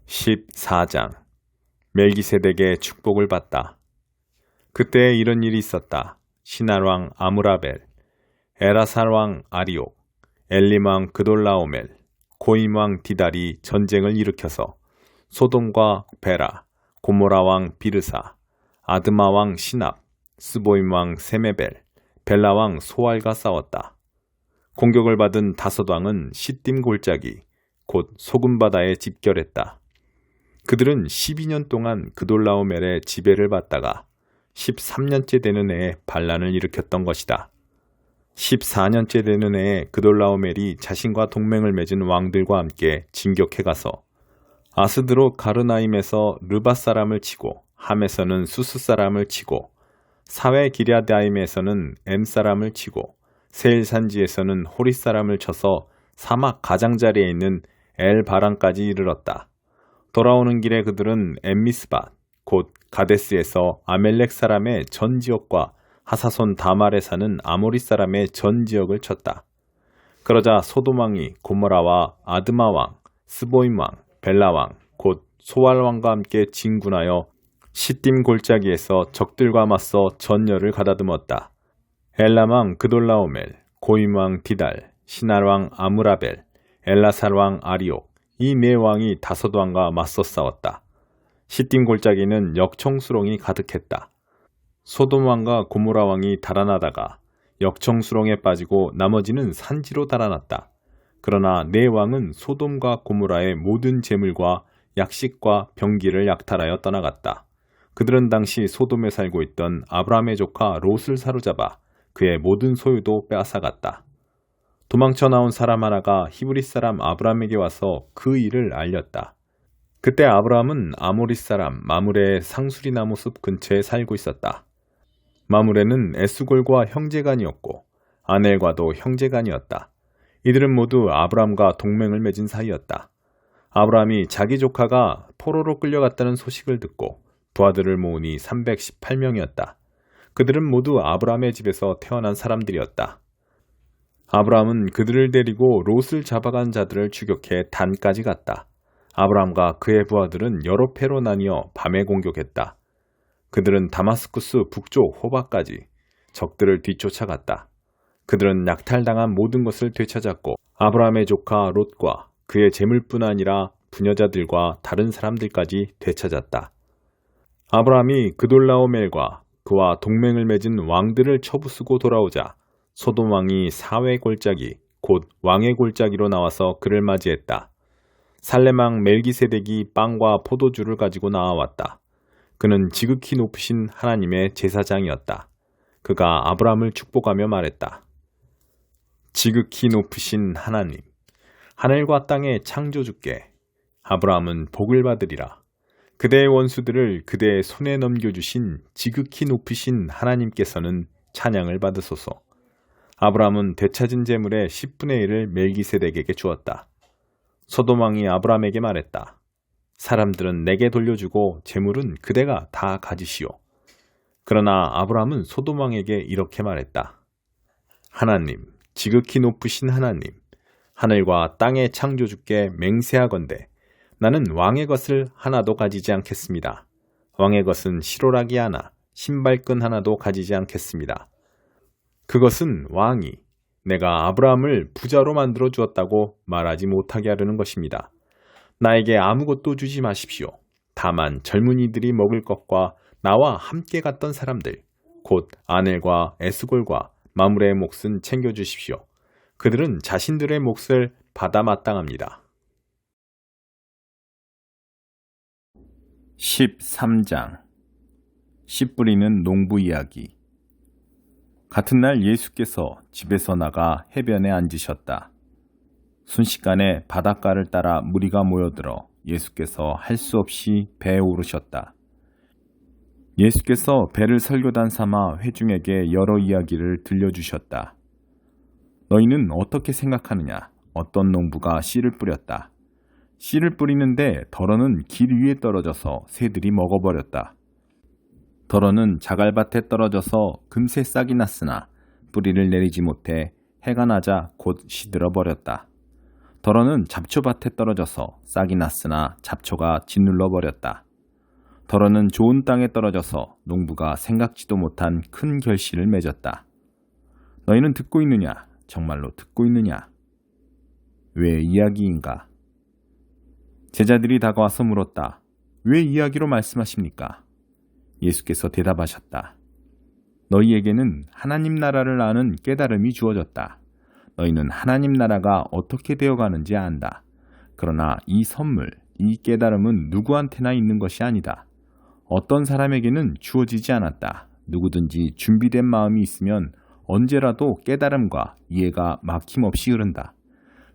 14장 멜기세덱의 축복을 받다. 그때 이런 일이 있었다. 시날왕 아므라벨, 에라살왕 아리옥, 엘림왕 그돌라오멜, 고임왕 디달이 전쟁을 일으켜서 소돔과 베라, 고모라왕 비르사, 아드마왕 시납, 스보임왕 세메벨, 벨라왕 소알과 싸웠다. 공격을 받은 다섯 왕은 시딤 골짜기, 곧 소금바다에 집결했다. 그들은 12년 동안 그돌라오멜의 지배를 받다가 13년째 되는 해에 반란을 일으켰던 것이다. 14년째 되는 해에 그돌라오멜이 자신과 동맹을 맺은 왕들과 함께 진격해가서 아스드롯 가르나임에서 르밧 사람을 치고 함에서는 수스 사람을 치고 사웨 기랴다임에서는 엠 사람을 치고 세일 산지에서는 호릿 사람을 쳐서 사막 가장자리에 있는 엘 바란까지 이르렀다. 돌아오는 길에 그들은 엠미스밧 곧 가데스에서 아멜렉 사람의 전 지역과 하사손 다말에 사는 아모리 사람의 전 지역을 쳤다. 그러자 소돔 왕이 고모라와 아드마 왕, 스보임 왕, 벨라 왕, 곧 소알 왕과 함께 진군하여 시딤 골짜기에서 적들과 맞서 전열을 가다듬었다. 엘람 왕 그돌라오멜, 고임 왕 디달, 시날 왕 아므라벨, 엘라살 왕 아리옥, 이 네 왕이 다섯 왕과 맞서 싸웠다. 시딤 골짜기는 역청수롱이 가득했다. 소돔 왕과 고모라 왕이 달아나다가 역청수롱에 빠지고 나머지는 산지로 달아났다. 그러나 네 왕은 소돔과 고모라의 모든 재물과 약식과 병기를 약탈하여 떠나갔다. 그들은 당시 소돔에 살고 있던 아브라함의 조카 롯을 사로잡아 그의 모든 소유도 빼앗아갔다. 도망쳐 나온 사람 하나가 히브리 사람 아브라함에게 와서 그 일을 알렸다. 그때 아브라함은 아모리 사람 마므레의 상수리나무 숲 근처에 살고 있었다. 마므레는 에스골과 형제간이었고 아넬과도 형제간이었다. 이들은 모두 아브라함과 동맹을 맺은 사이였다. 아브라함이 자기 조카가 포로로 끌려갔다는 소식을 듣고 부하들을 모으니 318명이었다. 그들은 모두 아브라함의 집에서 태어난 사람들이었다. 아브라함은 그들을 데리고 롯을 잡아간 자들을 추격해 단까지 갔다. 아브라함과 그의 부하들은 여러 패로 나뉘어 밤에 공격했다. 그들은 다마스쿠스 북쪽 호바까지 적들을 뒤쫓아갔다. 그들은 약탈당한 모든 것을 되찾았고 아브라함의 조카 롯과 그의 재물뿐 아니라 부녀자들과 다른 사람들까지 되찾았다. 아브라함이 그돌라오멜과 그와 동맹을 맺은 왕들을 처부수고 돌아오자 소돔 왕이 사웨 골짜기 곧 왕의 골짜기로 나와서 그를 맞이했다. 살렘 왕 멜기세덱이 빵과 포도주를 가지고 나와왔다. 그는 지극히 높으신 하나님의 제사장이었다. 그가 아브라함을 축복하며 말했다. 지극히 높으신 하나님, 하늘과 땅의 창조주께 아브라함은 복을 받으리라. 그대의 원수들을 그대의 손에 넘겨주신 지극히 높으신 하나님께서는 찬양을 받으소서. 아브라함은 되찾은 재물의 10분의 1을 멜기세덱에게 주었다. 소돔 왕이 아브라함에게 말했다. 사람들은 내게 돌려주고 재물은 그대가 다 가지시오. 그러나 아브라함은 소돔 왕에게 이렇게 말했다. 하나님, 지극히 높으신 하나님, 하늘과 땅의 창조주께 맹세하건대 나는 왕의 것을 하나도 가지지 않겠습니다. 왕의 것은 시로라기 하나, 신발끈 하나도 가지지 않겠습니다. 그것은 왕이 내가 아브라함을 부자로 만들어 주었다고 말하지 못하게 하려는 것입니다. 나에게 아무것도 주지 마십시오. 다만 젊은이들이 먹을 것과 나와 함께 갔던 사람들, 곧 아넬과 에스골과 마므레의 몫은 챙겨주십시오. 그들은 자신들의 몫을 받아 마땅합니다. 13장 씨 뿌리는 농부 이야기. 같은 날 예수께서 집에서 나가 해변에 앉으셨다. 순식간에 바닷가를 따라 무리가 모여들어 예수께서 할 수 없이 배에 오르셨다. 예수께서 배를 설교단 삼아 회중에게 여러 이야기를 들려주셨다. 너희는 어떻게 생각하느냐? 어떤 농부가 씨를 뿌렸다. 씨를 뿌리는데 덜어는 길 위에 떨어져서 새들이 먹어버렸다. 덜어는 자갈밭에 떨어져서 금세 싹이 났으나 뿌리를 내리지 못해 해가 나자 곧 시들어 버렸다. 덜어는 잡초밭에 떨어져서 싹이 났으나 잡초가 짓눌러 버렸다. 덜어는 좋은 땅에 떨어져서 농부가 생각지도 못한 큰 결실을 맺었다. 너희는 듣고 있느냐? 정말로 듣고 있느냐? 왜 이야기인가? 제자들이 다가와서 물었다. 왜 이야기로 말씀하십니까? 예수께서 대답하셨다. 너희에게는 하나님 나라를 아는 깨달음이 주어졌다. 너희는 하나님 나라가 어떻게 되어가는지 안다. 그러나 이 선물, 이 깨달음은 누구한테나 있는 것이 아니다. 어떤 사람에게는 주어지지 않았다. 누구든지 준비된 마음이 있으면 언제라도 깨달음과 이해가 막힘없이 흐른다.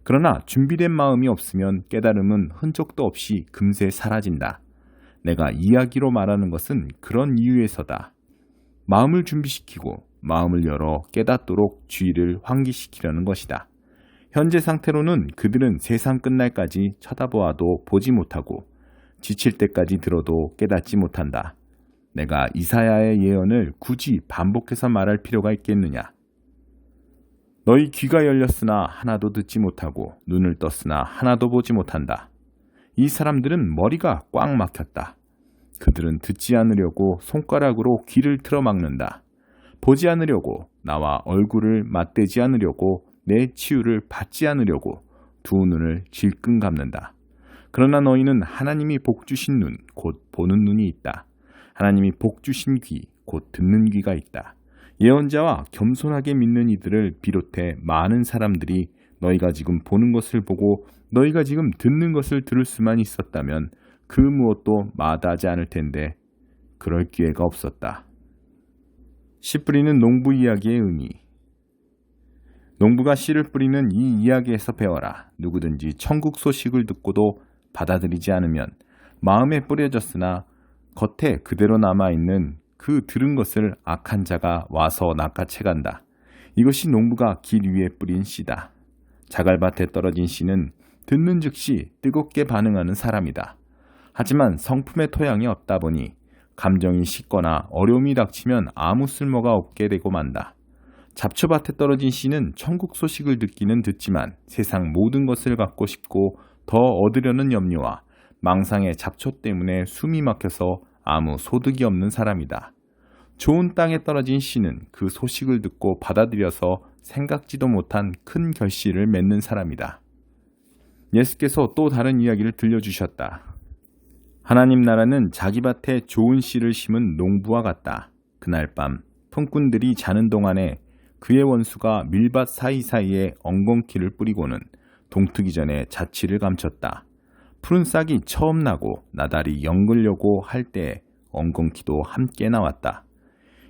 그러나 준비된 마음이 없으면 깨달음은 흔적도 없이 금세 사라진다. 내가 이야기로 말하는 것은 그런 이유에서다. 마음을 준비시키고 마음을 열어 깨닫도록 주의를 환기시키려는 것이다. 현재 상태로는 그들은 세상 끝날까지 쳐다보아도 보지 못하고 지칠 때까지 들어도 깨닫지 못한다. 내가 이사야의 예언을 굳이 반복해서 말할 필요가 있겠느냐? 너희 귀가 열렸으나 하나도 듣지 못하고 눈을 떴으나 하나도 보지 못한다. 이 사람들은 머리가 꽉 막혔다. 그들은 듣지 않으려고 손가락으로 귀를 틀어막는다. 보지 않으려고 나와 얼굴을 맞대지 않으려고 내 치유를 받지 않으려고 두 눈을 질끈 감는다. 그러나 너희는 하나님이 복주신 눈, 곧 보는 눈이 있다. 하나님이 복주신 귀, 곧 듣는 귀가 있다. 예언자와 겸손하게 믿는 이들을 비롯해 많은 사람들이 너희가 지금 보는 것을 보고 너희가 지금 듣는 것을 들을 수만 있었다면 그 무엇도 마다하지 않을 텐데 그럴 기회가 없었다. 씨 뿌리는 농부 이야기의 의미. 농부가 씨를 뿌리는 이 이야기에서 배워라. 누구든지 천국 소식을 듣고도 받아들이지 않으면 마음에 뿌려졌으나 겉에 그대로 남아있는 그 들은 것을 악한 자가 와서 낚아채간다. 이것이 농부가 길 위에 뿌린 씨다. 자갈밭에 떨어진 씨는 듣는 즉시 뜨겁게 반응하는 사람이다. 하지만 성품의 토양이 없다 보니 감정이 식거나 어려움이 닥치면 아무 쓸모가 없게 되고 만다. 잡초밭에 떨어진 씨는 천국 소식을 듣기는 듣지만 세상 모든 것을 갖고 싶고 더 얻으려는 염려와 망상의 잡초 때문에 숨이 막혀서 아무 소득이 없는 사람이다. 좋은 땅에 떨어진 씨는 그 소식을 듣고 받아들여서 생각지도 못한 큰 결실을 맺는 사람이다. 예수께서 또 다른 이야기를 들려주셨다. 하나님 나라는 자기 밭에 좋은 씨를 심은 농부와 같다. 그날 밤 품꾼들이 자는 동안에 그의 원수가 밀밭 사이사이에 엉겅퀴를 뿌리고는 동트기 전에 자취를 감췄다. 푸른 싹이 처음 나고 나달이 연글려고 할 때에 엉겅퀴도 함께 나왔다.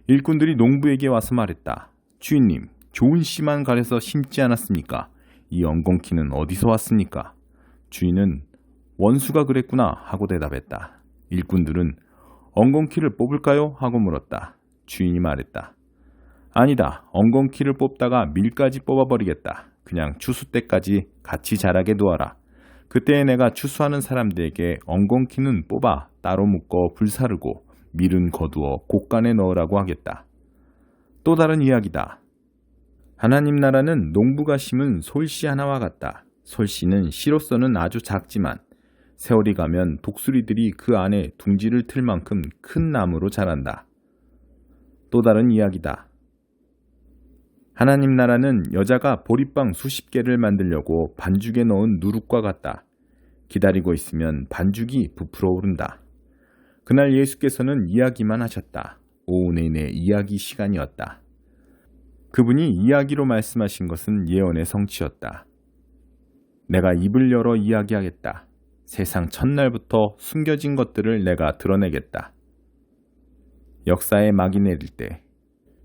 일꾼들이 농부에게 와서 말했다. 주인님, 좋은 씨만 가려서 심지 않았습니까? 이 엉겅퀴는 어디서 왔습니까? 주인은 원수가 그랬구나 하고 대답했다. 일꾼들은 엉겅퀴를 뽑을까요? 하고 물었다. 주인이 말했다. 아니다. 엉겅퀴를 뽑다가 밀까지 뽑아버리겠다. 그냥 추수 때까지 같이 자라게 두어라. 그때 내가 추수하는 사람들에게 엉겅퀴는 뽑아 따로 묶어 불사르고 밀은 거두어 곡간에 넣으라고 하겠다. 또 다른 이야기다. 하나님 나라는 농부가 심은 솔씨 하나와 같다. 솔씨는 씨로서는 아주 작지만 세월이 가면 독수리들이 그 안에 둥지를 틀 만큼 큰 나무로 자란다. 또 다른 이야기다. 하나님 나라는 여자가 보리빵 수십 개를 만들려고 반죽에 넣은 누룩과 같다. 기다리고 있으면 반죽이 부풀어 오른다. 그날 예수께서는 이야기만 하셨다. 오후 내내 이야기 시간이었다. 그분이 이야기로 말씀하신 것은 예언의 성취였다. 내가 입을 열어 이야기하겠다. 세상 첫날부터 숨겨진 것들을 내가 드러내겠다. 역사에 막이 내릴 때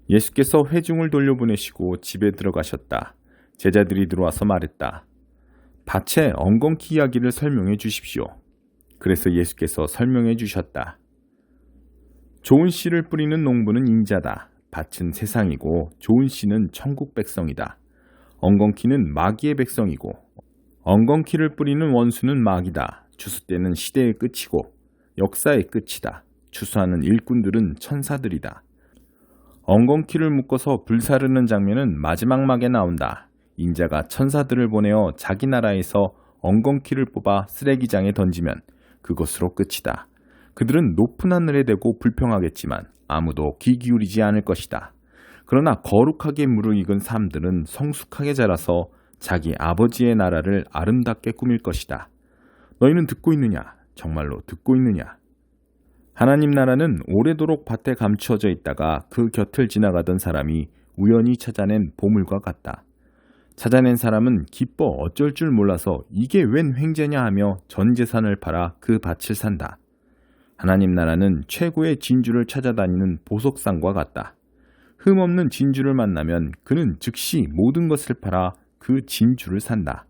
예수께서 회중을 돌려보내시고 집에 들어가셨다. 제자들이 들어와서 말했다. 밭의 엉겅퀴 이야기를 설명해 주십시오. 그래서 예수께서 설명해 주셨다. 좋은 씨를 뿌리는 농부는 인자다. 밭은 세상이고 좋은 씨는 천국 백성이다. 엉겅퀴는 마귀의 백성이고 엉겅퀴를 뿌리는 원수는 마귀다. 추수 때는 시대의 끝이고 역사의 끝이다. 추수하는 일꾼들은 천사들이다. 엉겅퀴를 묶어서 불사르는 장면은 마지막 막에 나온다. 인자가 천사들을 보내어 자기 나라에서 엉겅퀴를 뽑아 쓰레기장에 던지면 그것으로 끝이다. 그들은 높은 하늘에 대고 불평하겠지만 아무도 귀 기울이지 않을 것이다. 그러나 거룩하게 무르익은 사람들은 성숙하게 자라서 자기 아버지의 나라를 아름답게 꾸밀 것이다. 너희는 듣고 있느냐? 정말로 듣고 있느냐? 하나님 나라는 오래도록 밭에 감추어져 있다가 그 곁을 지나가던 사람이 우연히 찾아낸 보물과 같다. 찾아낸 사람은 기뻐 어쩔 줄 몰라서 이게 웬 횡재냐 하며 전 재산을 팔아 그 밭을 산다. 하나님 나라는 최고의 진주를 찾아다니는 보석상과 같다. 흠없는 진주를 만나면 그는 즉시 모든 것을 팔아 그 진주를 산다.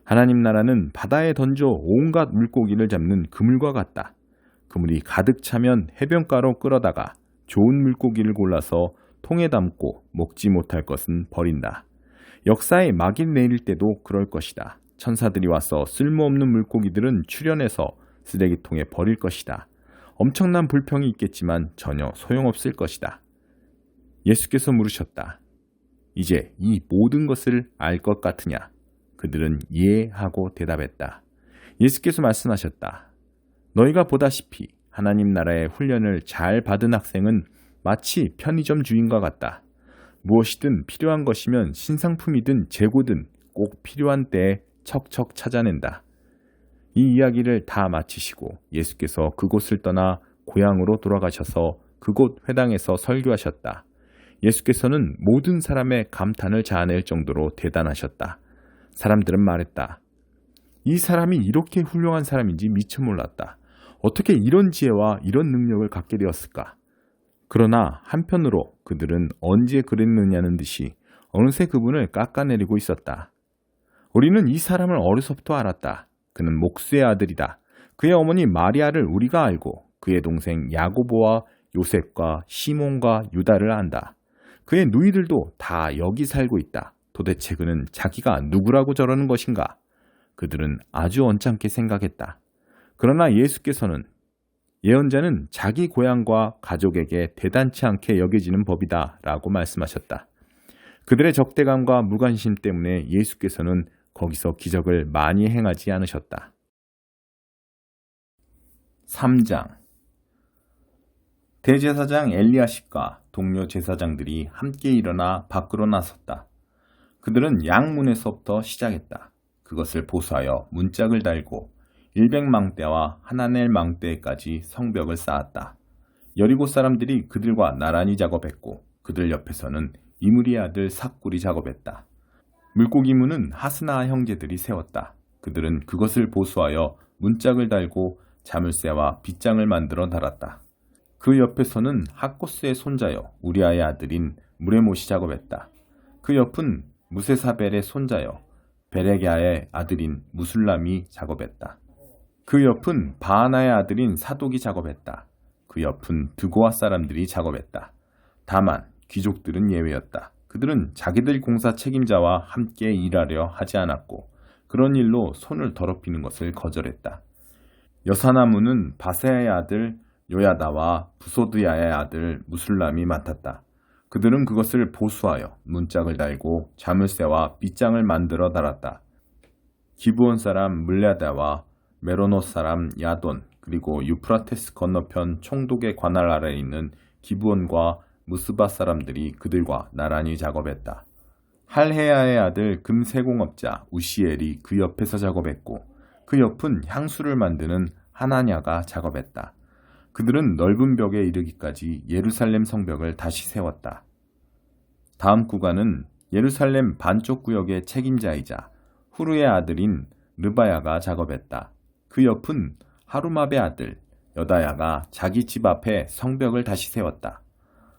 하나님 나라는 바다에 던져 온갖 물고기를 잡는 그물과 같다. 그물이 가득 차면 해변가로 끌어다가 좋은 물고기를 골라서 통에 담고 먹지 못할 것은 버린다. 역사에 막이 내릴 때도 그럴 것이다. 천사들이 와서 쓸모없는 물고기들은 출현해서 쓰레기통에 버릴 것이다. 엄청난 불평이 있겠지만 전혀 소용없을 것이다. 예수께서 물으셨다. 이제 이 모든 것을 알 것 같으냐? 그들은 예 하고 대답했다. 예수께서 말씀하셨다. 너희가 보다시피 하나님 나라의 훈련을 잘 받은 학생은 마치 편의점 주인과 같다. 무엇이든 필요한 것이면 신상품이든 재고든 꼭 필요한 때에 척척 찾아낸다. 이 이야기를 다 마치시고 예수께서 그곳을 떠나 고향으로 돌아가셔서 그곳 회당에서 설교하셨다. 예수께서는 모든 사람의 감탄을 자아낼 정도로 대단하셨다. 사람들은 말했다. 이 사람이 이렇게 훌륭한 사람인지 미처 몰랐다. 어떻게 이런 지혜와 이런 능력을 갖게 되었을까? 그러나 한편으로 그들은 언제 그랬느냐는 듯이 어느새 그분을 깎아내리고 있었다. 우리는 이 사람을 어려서부터 알았다. 그는 목수의 아들이다. 그의 어머니 마리아를 우리가 알고 그의 동생 야고보와 요셉과 시몬과 유다를 안다. 그의 누이들도 다 여기 살고 있다. 도대체 그는 자기가 누구라고 저러는 것인가? 그들은 아주 언짢게 생각했다. 그러나 예수께서는 예언자는 자기 고향과 가족에게 대단치 않게 여겨지는 법이다 라고 말씀하셨다. 그들의 적대감과 무관심 때문에 예수께서는 거기서 기적을 많이 행하지 않으셨다. 3장 대제사장 엘리야십과 동료 제사장들이 함께 일어나 밖으로 나섰다. 그들은 양문에서부터 시작했다. 그것을 보수하여 문짝을 달고 100망대와 하나넬 망대까지 성벽을 쌓았다. 여리고 사람들이 그들과 나란히 작업했고 그들 옆에서는 이므리의 아들 삭굴이 작업했다. 물고기문은 하스나 형제들이 세웠다. 그들은 그것을 보수하여 문짝을 달고 자물쇠와 빗장을 만들어 달았다. 그 옆에서는 학고스의 손자여 우리아의 아들인 무레못이 작업했다. 그 옆은 무세사벨의 손자여 베레게아의 아들인 무술람이 작업했다. 그 옆은 바하나의 아들인 사독이 작업했다. 그 옆은 드고아 사람들이 작업했다. 다만 귀족들은 예외였다. 그들은 자기들 공사 책임자와 함께 일하려 하지 않았고 그런 일로 손을 더럽히는 것을 거절했다. 여사나무는 바세아의 아들 요야다와 부소드야의 아들 무술람이 맡았다. 그들은 그것을 보수하여 문짝을 달고 자물쇠와 빗장을 만들어 달았다. 기브온 사람 물랴다와 메로노 사람 야돈 그리고 유프라테스 건너편 총독의 관할 아래에 있는 기브온과 무스바 사람들이 그들과 나란히 작업했다. 할헤야의 아들 금세공업자 우시엘이 그 옆에서 작업했고 그 옆은 향수를 만드는 하나냐가 작업했다. 그들은 넓은 벽에 이르기까지 예루살렘 성벽을 다시 세웠다. 다음 구간은 예루살렘 반쪽 구역의 책임자이자 후르의 아들인 르바야가 작업했다. 그 옆은 하루마베 아들 여다야가 자기 집 앞에 성벽을 다시 세웠다.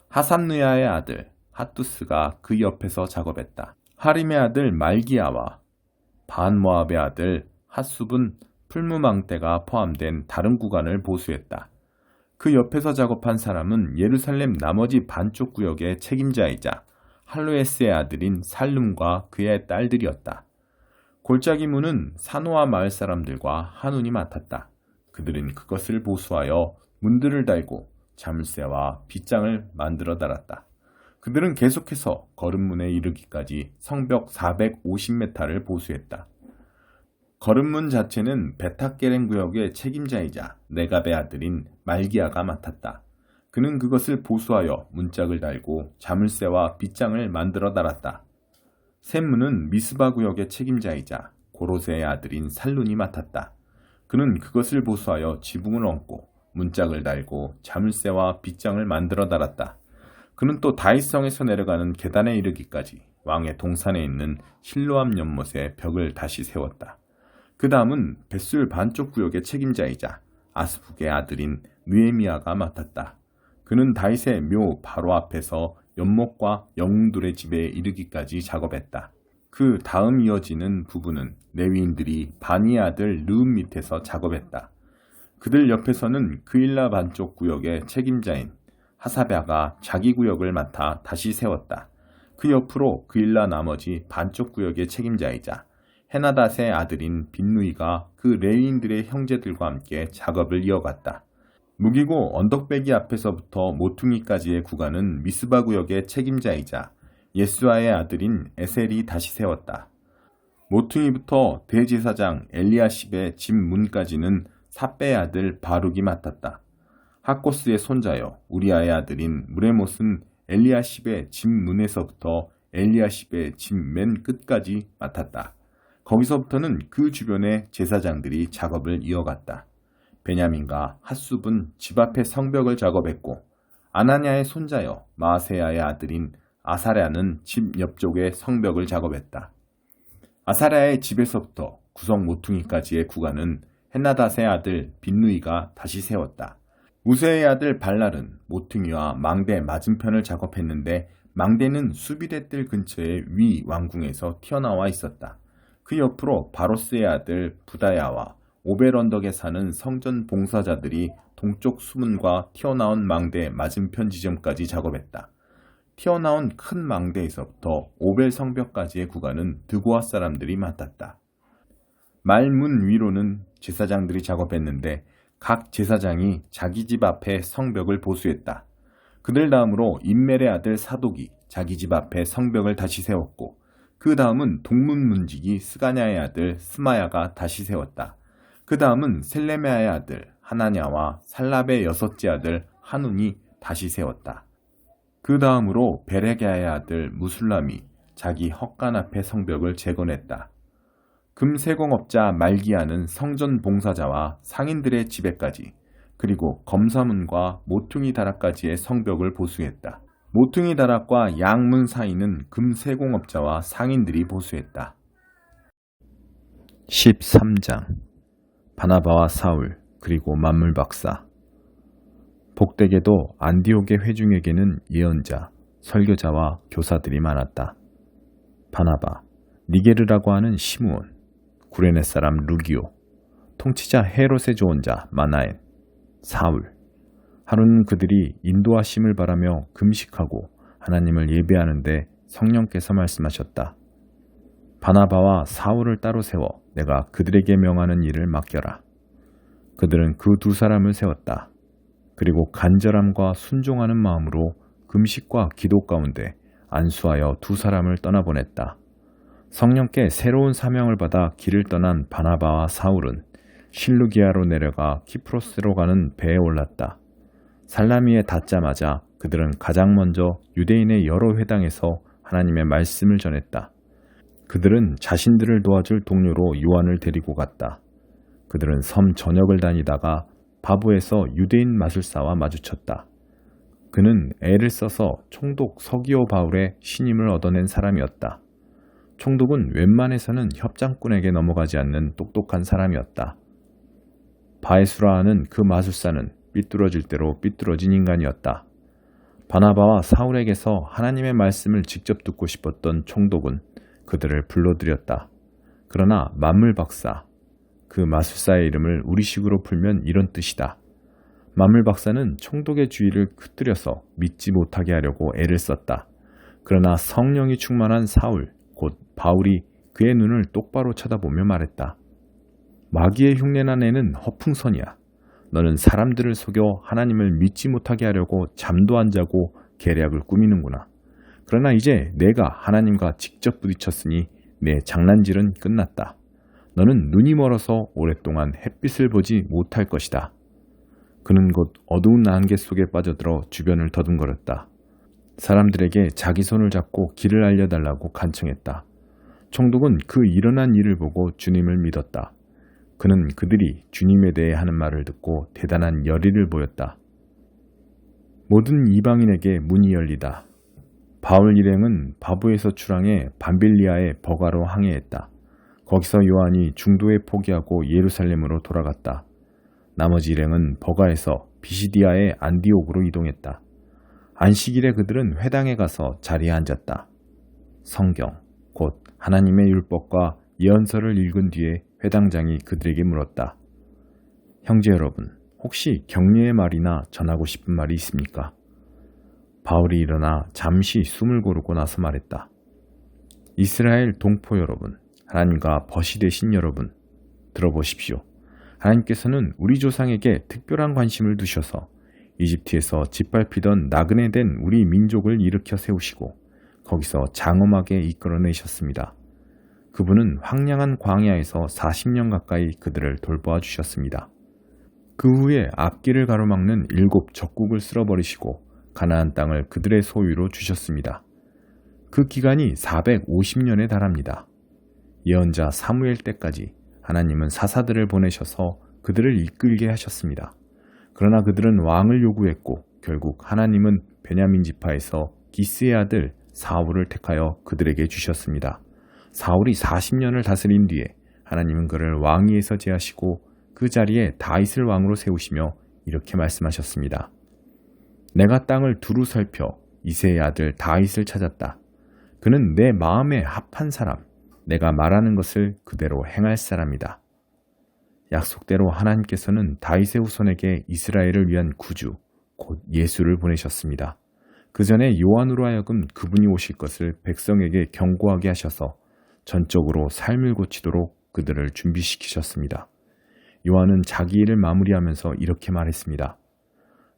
하삼느야의 아들 핫두스가 그 옆에서 작업했다. 하림의 아들 말기야와 반모압의 아들 핫숲은 풀무망대가 포함된 다른 구간을 보수했다. 그 옆에서 작업한 사람은 예루살렘 나머지 반쪽 구역의 책임자이자 할로에스의 아들인 살룸과 그의 딸들이었다. 골짜기 문은 사노아 마을 사람들과 한운이 맡았다. 그들은 그것을 보수하여 문들을 달고 자물쇠와 빗장을 만들어 달았다. 그들은 계속해서 거름문에 이르기까지 성벽 450m를 보수했다. 거름문 자체는 베타게렌 구역의 책임자이자 네갑의 아들인 말기야가 맡았다. 그는 그것을 보수하여 문짝을 달고 자물쇠와 빗장을 만들어 달았다. 샘문은 미스바 구역의 책임자이자 고로세의 아들인 살룬이 맡았다. 그는 그것을 보수하여 지붕을 얹고 문짝을 달고 자물쇠와 빗장을 만들어 달았다. 그는 또 다윗성에서 내려가는 계단에 이르기까지 왕의 동산에 있는 실로암 연못에 벽을 다시 세웠다. 그 다음은 벳술 반쪽 구역의 책임자이자 아스북의 아들인 느헤미야가 맡았다. 그는 다윗의 묘 바로 앞에서 연못과 영웅들의 집에 이르기까지 작업했다. 그 다음 이어지는 부분은 레위인들이 바니의 아들 르움 밑에서 작업했다. 그들 옆에서는 그일라 반쪽 구역의 책임자인 하사랴가 자기 구역을 맡아 다시 세웠다. 그 옆으로 그일라 나머지 반쪽 구역의 책임자이자 헤나닷의 아들인 빈누이가 그 레위인들의 형제들과 함께 작업을 이어갔다. 무기고 언덕배기 앞에서부터 모퉁이까지의 구간은 미스바 구역의 책임자이자 예수아의 아들인 에셀이 다시 세웠다. 모퉁이부터 대제사장 엘리야십의 집 문까지는 삿배의 아들 바룩이 맡았다. 하코스의 손자여 우리아의 아들인 무레못은 엘리야십의 집 문에서부터 엘리야십의 집 맨 끝까지 맡았다. 거기서부터는 그 주변의 제사장들이 작업을 이어갔다. 베냐민과 핫숲은 집 앞의 성벽을 작업했고 아나냐의 손자여 마아세야의 아들인 아사랴는 집 옆쪽의 성벽을 작업했다. 아사랴의 집에서부터 구성 모퉁이까지의 구간은 헤나닷의 아들 빈누이가 다시 세웠다. 우세의 아들 발랄은 모퉁이와 망대 맞은편을 작업했는데 망대는 수비대뜰 근처의 위 왕궁에서 튀어나와 있었다. 그 옆으로 바로스의 아들 부다야와 오벨 언덕에 사는 성전 봉사자들이 동쪽 수문과 튀어나온 망대 맞은편 지점까지 작업했다. 튀어나온 큰 망대에서부터 오벨 성벽까지의 구간은 드고아 사람들이 맡았다. 말문 위로는 제사장들이 작업했는데 각 제사장이 자기 집 앞에 성벽을 보수했다. 그들 다음으로 임멜의 아들 사독이 자기 집 앞에 성벽을 다시 세웠고 그 다음은 동문문지기 스가냐의 아들 스마야가 다시 세웠다. 그 다음은 셀레메아의 아들 하나냐와 살랍의 여섯째 아들 하눈이 다시 세웠다. 그 다음으로 베레게아의 아들 무술람이 자기 헛간 앞에 성벽을 재건했다. 금세공업자 말기야는 성전 봉사자와 상인들의 집에까지 그리고 검사문과 모퉁이 다락까지의 성벽을 보수했다. 모퉁이 다락과 양문 사이는 금세공업자와 상인들이 보수했다. 13장 바나바와 사울 그리고 만물박사. 복되게도 안디옥의 회중에게는 예언자, 설교자와 교사들이 많았다. 바나바, 니게르라고 하는 시므온, 구레네 사람 루기오, 통치자 헤롯의 조언자 마나엔, 사울. 하루는 그들이 인도하심을 바라며 금식하고 하나님을 예배하는데 성령께서 말씀하셨다. 바나바와 사울을 따로 세워 내가 그들에게 명하는 일을 맡겨라. 그들은 그 두 사람을 세웠다. 그리고 간절함과 순종하는 마음으로 금식과 기도 가운데 안수하여 두 사람을 떠나보냈다. 성령께 새로운 사명을 받아 길을 떠난 바나바와 사울은 실루기아로 내려가 키프로스로 가는 배에 올랐다. 살라미에 닿자마자 그들은 가장 먼저 유대인의 여러 회당에서 하나님의 말씀을 전했다. 그들은 자신들을 도와줄 동료로 요한을 데리고 갔다. 그들은 섬 전역을 다니다가 바부에서 유대인 마술사와 마주쳤다. 그는 애를 써서 총독 서기오 바울의 신임을 얻어낸 사람이었다. 총독은 웬만해서는 협장꾼에게 넘어가지 않는 똑똑한 사람이었다. 바에수라 하는 그 마술사는 삐뚤어질 대로 삐뚤어진 인간이었다. 바나바와 사울에게서 하나님의 말씀을 직접 듣고 싶었던 총독은 그들을 불러들였다. 그러나 만물박사, 그 마술사의 이름을 우리식으로 풀면 이런 뜻이다. 만물박사는 총독의 주의를 흩뜨려서 믿지 못하게 하려고 애를 썼다. 그러나 성령이 충만한 사울, 곧 바울이 그의 눈을 똑바로 쳐다보며 말했다. 마귀의 흉내난 애는 허풍선이야. 너는 사람들을 속여 하나님을 믿지 못하게 하려고 잠도 안 자고 계략을 꾸미는구나. 그러나 이제 내가 하나님과 직접 부딪혔으니 내 장난질은 끝났다. 너는 눈이 멀어서 오랫동안 햇빛을 보지 못할 것이다. 그는 곧 어두운 안개 속에 빠져들어 주변을 더듬거렸다. 사람들에게 자기 손을 잡고 길을 알려달라고 간청했다. 총독은 그 일어난 일을 보고 주님을 믿었다. 그는 그들이 주님에 대해 하는 말을 듣고 대단한 열의를 보였다. 모든 이방인에게 문이 열리다. 바울 일행은 바부에서 출항해 밤빌리아의 버가로 항해했다. 거기서 요한이 중도에 포기하고 예루살렘으로 돌아갔다. 나머지 일행은 버가에서 비시디아의 안디옥으로 이동했다. 안식일에 그들은 회당에 가서 자리에 앉았다. 성경, 곧 하나님의 율법과 예언서를 읽은 뒤에 회당장이 그들에게 물었다. 형제 여러분, 혹시 격려의 말이나 전하고 싶은 말이 있습니까? 바울이 일어나 잠시 숨을 고르고 나서 말했다. 이스라엘 동포 여러분, 하나님과 벗이 되신 여러분, 들어보십시오. 하나님께서는 우리 조상에게 특별한 관심을 두셔서 이집트에서 짓밟히던 나그네 된 우리 민족을 일으켜 세우시고 거기서 장엄하게 이끌어내셨습니다. 그분은 황량한 광야에서 40년 가까이 그들을 돌보아 주셨습니다. 그 후에 앞길을 가로막는 7 적국을 쓸어버리시고 가나안 땅을 그들의 소유로 주셨습니다. 그 기간이 450년에 달합니다. 예언자 사무엘 때까지 하나님은 사사들을 보내셔서 그들을 이끌게 하셨습니다. 그러나 그들은 왕을 요구했고 결국 하나님은 베냐민 지파에서 기스의 아들 사울을 택하여 그들에게 주셨습니다. 사울이 40년을 다스린 뒤에 하나님은 그를 왕위에서 제하시고 그 자리에 다윗을 왕으로 세우시며 이렇게 말씀하셨습니다. 내가 땅을 두루 살펴 이새의 아들 다윗을 찾았다. 그는 내 마음에 합한 사람, 내가 말하는 것을 그대로 행할 사람이다. 약속대로 하나님께서는 다윗의 후손에게 이스라엘을 위한 구주, 곧 예수를 보내셨습니다. 그 전에 요한으로 하여금 그분이 오실 것을 백성에게 경고하게 하셔서 전적으로 삶을 고치도록 그들을 준비시키셨습니다. 요한은 자기 일을 마무리하면서 이렇게 말했습니다.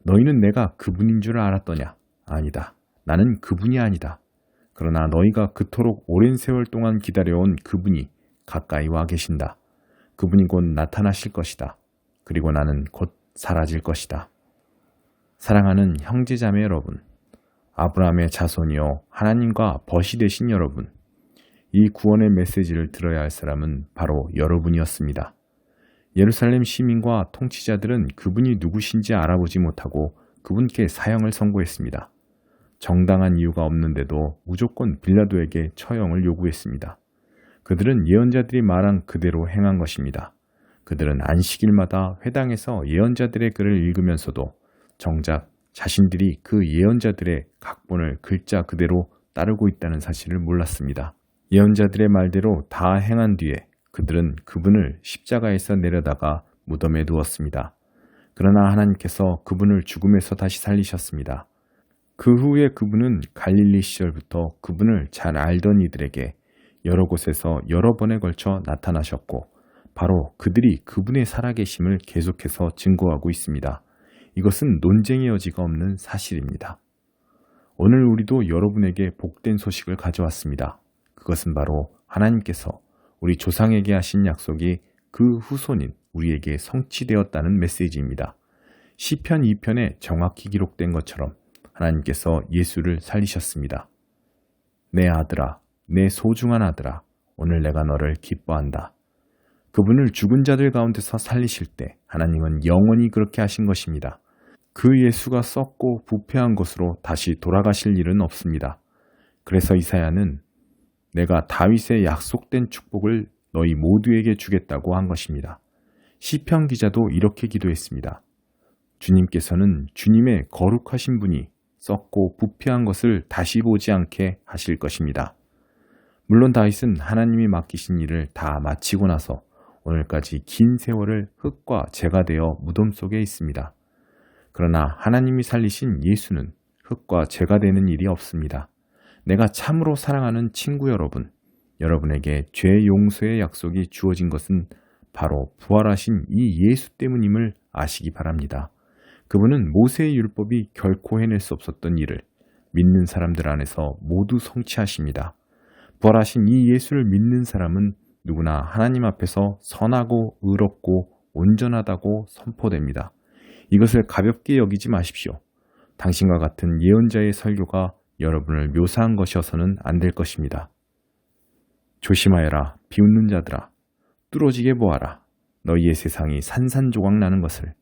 너희는 내가 그분인 줄 알았더냐? 아니다. 나는 그분이 아니다. 그러나 너희가 그토록 오랜 세월 동안 기다려온 그분이 가까이 와 계신다. 그분이 곧 나타나실 것이다. 그리고 나는 곧 사라질 것이다. 사랑하는 형제자매 여러분, 아브라함의 자손이요 하나님과 벗이 되신 여러분, 이 구원의 메시지를 들어야 할 사람은 바로 여러분이었습니다. 예루살렘 시민과 통치자들은 그분이 누구신지 알아보지 못하고 그분께 사형을 선고했습니다. 정당한 이유가 없는데도 무조건 빌라도에게 처형을 요구했습니다. 그들은 예언자들이 말한 그대로 행한 것입니다. 그들은 안식일마다 회당에서 예언자들의 글을 읽으면서도 정작 자신들이 그 예언자들의 각본을 글자 그대로 따르고 있다는 사실을 몰랐습니다. 예언자들의 말대로 다 행한 뒤에 그들은 그분을 십자가에서 내려다가 무덤에 두었습니다. 그러나 하나님께서 그분을 죽음에서 다시 살리셨습니다. 그 후에 그분은 갈릴리 시절부터 그분을 잘 알던 이들에게 여러 곳에서 여러 번에 걸쳐 나타나셨고 바로 그들이 그분의 살아계심을 계속해서 증거하고 있습니다. 이것은 논쟁의 여지가 없는 사실입니다. 오늘 우리도 여러분에게 복된 소식을 가져왔습니다. 그것은 바로 하나님께서 우리 조상에게 하신 약속이 그 후손인 우리에게 성취되었다는 메시지입니다. 시편 2편에 정확히 기록된 것처럼 하나님께서 예수를 살리셨습니다. 내 아들아, 내 소중한 아들아, 오늘 내가 너를 기뻐한다. 그분을 죽은 자들 가운데서 살리실 때 하나님은 영원히 그렇게 하신 것입니다. 그 예수가 썩고 부패한 것으로 다시 돌아가실 일은 없습니다. 그래서 이사야는 내가 다윗의 약속된 축복을 너희 모두에게 주겠다고 한 것입니다. 시편 기자도 이렇게 기도했습니다. 주님께서는 주님의 거룩하신 분이 썩고 부패한 것을 다시 보지 않게 하실 것입니다. 물론 다윗은 하나님이 맡기신 일을 다 마치고 나서 오늘까지 긴 세월을 흙과 재가 되어 무덤 속에 있습니다. 그러나 하나님이 살리신 예수는 흙과 재가 되는 일이 없습니다. 내가 참으로 사랑하는 친구 여러분, 여러분에게 죄 용서의 약속이 주어진 것은 바로 부활하신 이 예수 때문임을 아시기 바랍니다. 그분은 모세의 율법이 결코 해낼 수 없었던 일을 믿는 사람들 안에서 모두 성취하십니다. 부활하신 이 예수를 믿는 사람은 누구나 하나님 앞에서 선하고 의롭고 온전하다고 선포됩니다. 이것을 가볍게 여기지 마십시오. 당신과 같은 예언자의 설교가 여러분을 묘사한 것이어서는 안 될 것입니다. 조심하여라, 비웃는 자들아. 뚫어지게 보아라. 너희의 세상이 산산조각 나는 것을.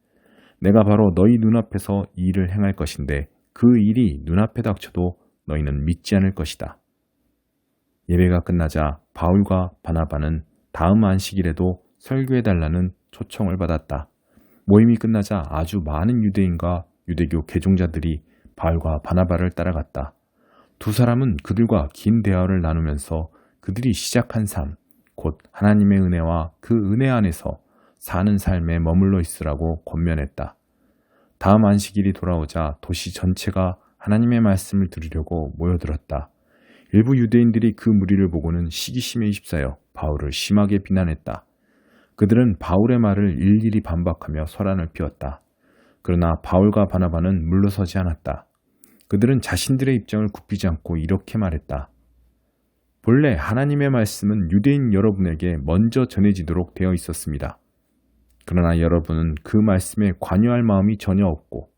내가 바로 너희 눈앞에서 이 일을 행할 것인데 그 일이 눈앞에 닥쳐도 너희는 믿지 않을 것이다. 예배가 끝나자 바울과 바나바는 다음 안식일에도 설교해달라는 초청을 받았다. 모임이 끝나자 아주 많은 유대인과 유대교 개종자들이 바울과 바나바를 따라갔다. 두 사람은 그들과 긴 대화를 나누면서 그들이 시작한 삶, 곧 하나님의 은혜와 그 은혜 안에서 사는 삶에 머물러 있으라고 권면했다. 다음 안식일이 돌아오자 도시 전체가 하나님의 말씀을 들으려고 모여들었다. 일부 유대인들이 그 무리를 보고는 시기심에 휩싸여 바울을 심하게 비난했다. 그들은 바울의 말을 일일이 반박하며 소란을 피웠다. 그러나 바울과 바나바는 물러서지 않았다. 그들은 자신들의 입장을 굽히지 않고 이렇게 말했다. 본래 하나님의 말씀은 유대인 여러분에게 먼저 전해지도록 되어 있었습니다. 그러나 여러분은 그 말씀에 관여할 마음이 전혀 없고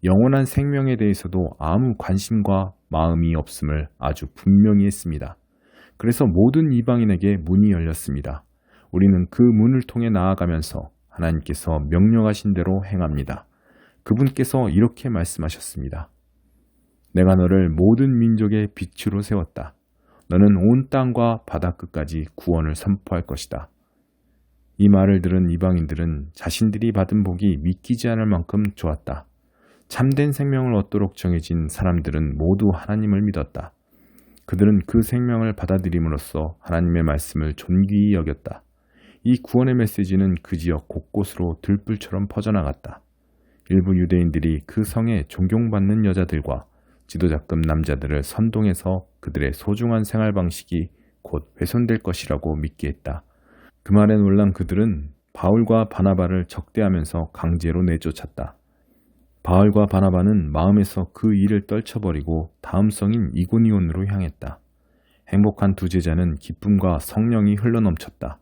영원한 생명에 대해서도 아무 관심과 마음이 없음을 아주 분명히 했습니다. 그래서 모든 이방인에게 문이 열렸습니다. 우리는 그 문을 통해 나아가면서 하나님께서 명령하신 대로 행합니다. 그분께서 이렇게 말씀하셨습니다. 내가 너를 모든 민족의 빛으로 세웠다. 너는 온 땅과 바다 끝까지 구원을 선포할 것이다. 이 말을 들은 이방인들은 자신들이 받은 복이 믿기지 않을 만큼 좋았다. 참된 생명을 얻도록 정해진 사람들은 모두 하나님을 믿었다. 그들은 그 생명을 받아들임으로써 하나님의 말씀을 존귀히 여겼다. 이 구원의 메시지는 그 지역 곳곳으로 들불처럼 퍼져나갔다. 일부 유대인들이 그 성에 존경받는 여자들과 지도자급 남자들을 선동해서 그들의 소중한 생활 방식이 곧 훼손될 것이라고 믿게 했다. 그 말에 놀란 그들은 바울과 바나바를 적대하면서 강제로 내쫓았다. 바울과 바나바는 마음에서 그 일을 떨쳐버리고 다음 성인 이고니온으로 향했다. 행복한 두 제자는 기쁨과 성령이 흘러넘쳤다.